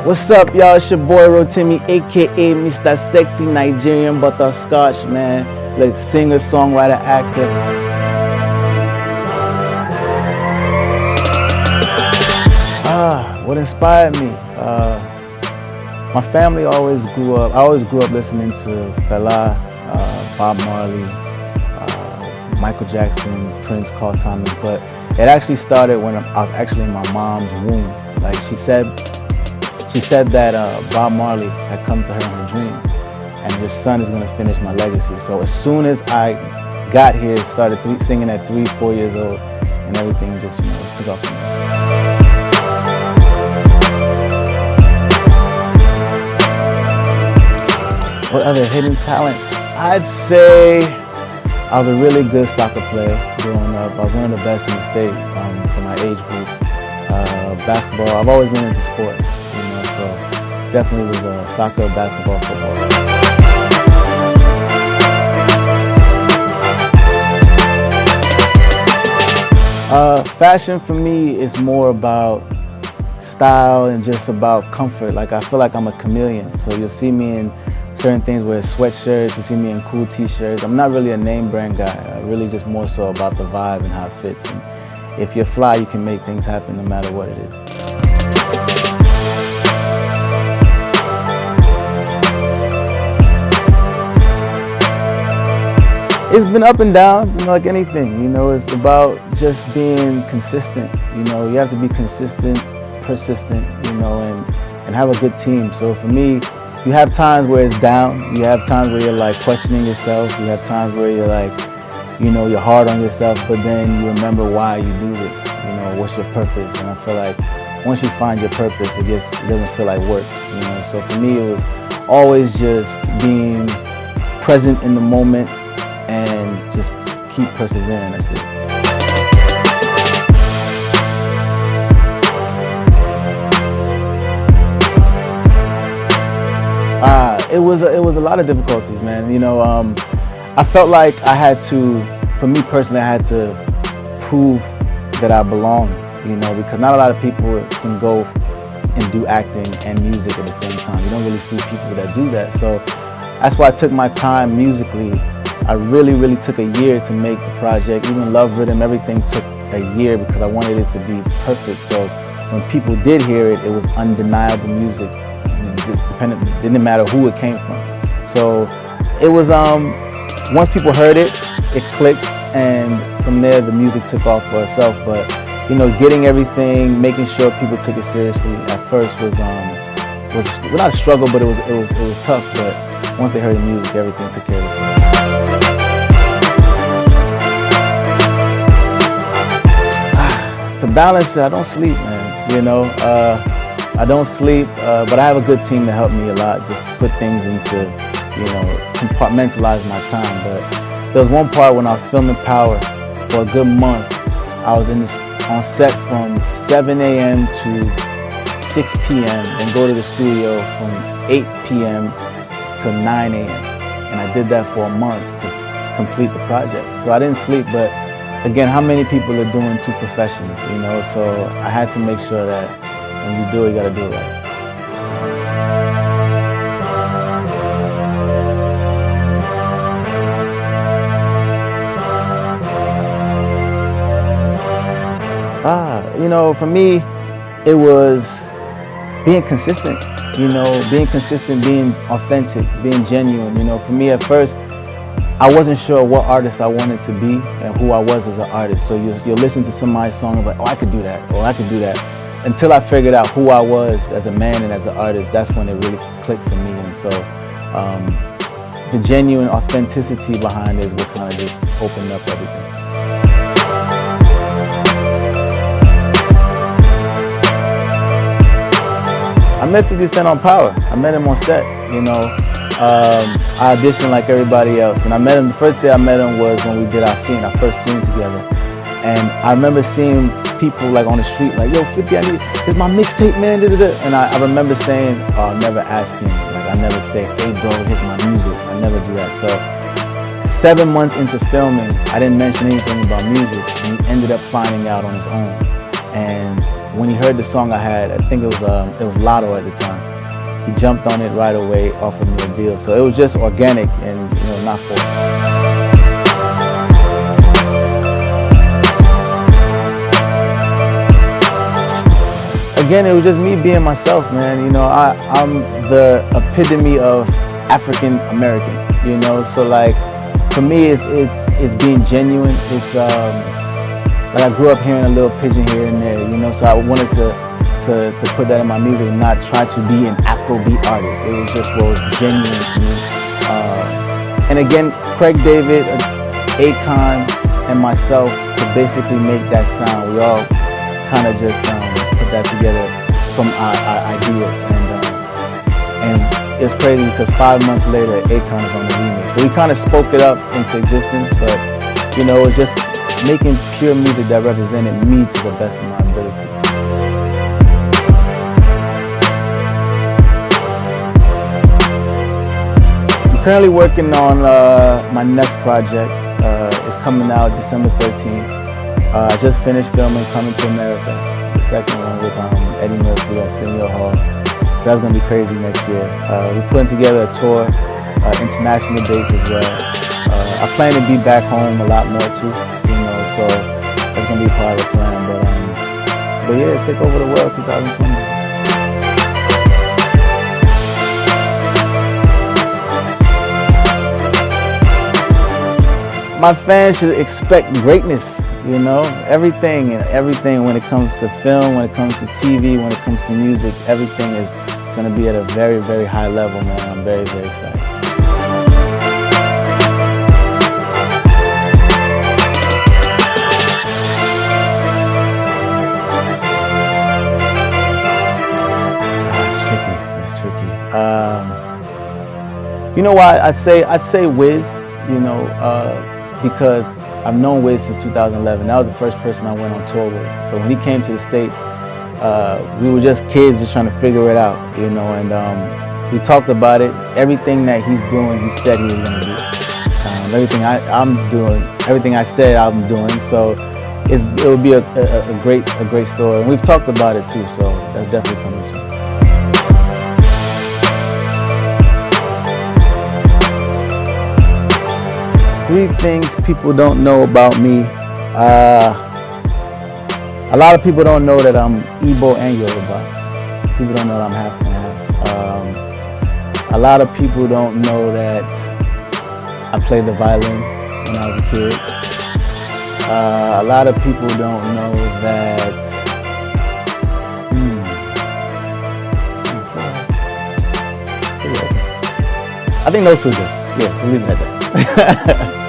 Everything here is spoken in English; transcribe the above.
What's up, y'all? It's your boy Rotimi, aka Mr. Sexy Nigerian Butterscotch, man. Like singer, songwriter, actor. What inspired me? My family always grew up. I always grew up listening to Fela, Bob Marley, Michael Jackson, Prince, Carl Thomas. But it actually started when I was actually in my mom's womb. Like she said that Bob Marley had come to her in her dream, and her son is gonna finish my legacy. So as soon as I got here, started singing at 3, 4 years old, and everything just took off from there. What other hidden talents? I'd say I was a really good soccer player growing up. I was one of the best in the state for my age group. Basketball, I've always been into sports, so definitely was soccer, basketball, football. Fashion for me is more about style and just about comfort. Like I feel like I'm a chameleon, so you'll see me in certain things where it's sweatshirts, you see me in cool t-shirts. I'm not really a name brand guy, really just more so about the vibe and how it fits. And if you're fly, you can make things happen no matter what it is. It's been up and down, like anything, it's about just being consistent. You have to be consistent, persistent, and have a good team. So for me, you have times where it's down, you have times where you're like questioning yourself, you have times where you're like, you're hard on yourself, but then you remember why you do this, what's your purpose. And I feel like once you find your purpose, it doesn't feel like work, So for me, it was always just being present in the moment and just keep persevering, that's it. It was a lot of difficulties, man. I felt like I had to, for me personally, I had to prove that I belong, because not a lot of people can go and do acting and music at the same time. You don't really see people that do that. So that's why I took my time musically. I really took a year to make the project. Even Love Rhythm, everything took a year because I wanted it to be perfect. So when people did hear it, it was undeniable music. It didn't matter who it came from. So it was, once people heard it, it clicked, and from there the music took off for itself. But getting everything, making sure people took it seriously at first was not a struggle, but it was tough. But once they heard the music, everything took care of itself. To balance it, I don't sleep, man. I don't sleep, but I have a good team to help me a lot. Just put things into, compartmentalize my time. But there was one part when I was filming Power for a good month. I was on set from 7 a.m. to 6 p.m. and go to the studio from 8 p.m. to 9 a.m. And I did that for a month to complete the project. So I didn't sleep, but again, how many people are doing two professions, So I had to make sure that when you do it, you gotta do it right. For me, it was being consistent, being consistent, being authentic, being genuine. For me at first, I wasn't sure what artist I wanted to be and who I was as an artist. So you'll listen to somebody's song and be like, oh, I could do that, or I could do that. Until I figured out who I was as a man and as an artist, that's when it really clicked for me. And so the genuine authenticity behind it is what kind of just opened up everything. I met 50 Cent on Power. I met him on set, I auditioned like everybody else. And I met him, the first day I met him was when we did our first scene together. And I remember seeing people like on the street like, yo, 50, it's my mixtape, man, And I remember saying, oh, I'll never ask him. Like I never say, hey bro, here's my music. I never do that. So 7 months into filming, I didn't mention anything about music, and he ended up finding out on his own. And when he heard the song I had, I think it was Lotto at the time. He jumped on it right away, offered me a deal. So it was just organic and not forced. Again, it was just me being myself, man. I'm the epitome of African American. So like for me, it's being genuine. It's like I grew up hearing a little pidgin here and there, So I wanted to put that in my music and not try to be an Afrobeat artist. It was just what was genuine to me. And again, Craig David, Akon, and myself to basically make that sound. We all kind of just put that together from our ideas, and it's crazy because 5 months later, Akon is on the remix. So we kind of spoke it up into existence, but it was just making pure music that represented me to the best of my ability. I'm currently working on my next project. It's coming out December 13th. I just finished filming Coming to America, the second one with Eddie Murphy at Arsenio Hall. So that's going to be crazy next year. We're putting together a tour, international base as well. I plan to be back home a lot more too, so that's going to be part of the plan. But yeah, take over the world 2020. My fans should expect greatness, everything when it comes to film, when it comes to TV, when it comes to music, everything is going to be at a very, very high level, man. I'm very, very excited. It's tricky. You know why I'd say Wiz, because I've known Wiz since 2011. That was the first person I went on tour with. So when he came to the States, we were just kids just trying to figure it out, and we talked about it. Everything that he's doing, he said he was going to do. Everything I'm doing, everything I said I'm doing. So it will be a great story. And we've talked about it too, so that's definitely coming soon. Three things people don't know about me. A lot of people don't know that I'm Igbo and Yoruba. People don't know that I'm half and half. A lot of people don't know that I played the violin when I was a kid. A lot of people don't know that I think those two are good. Yeah, we'll leave it at that.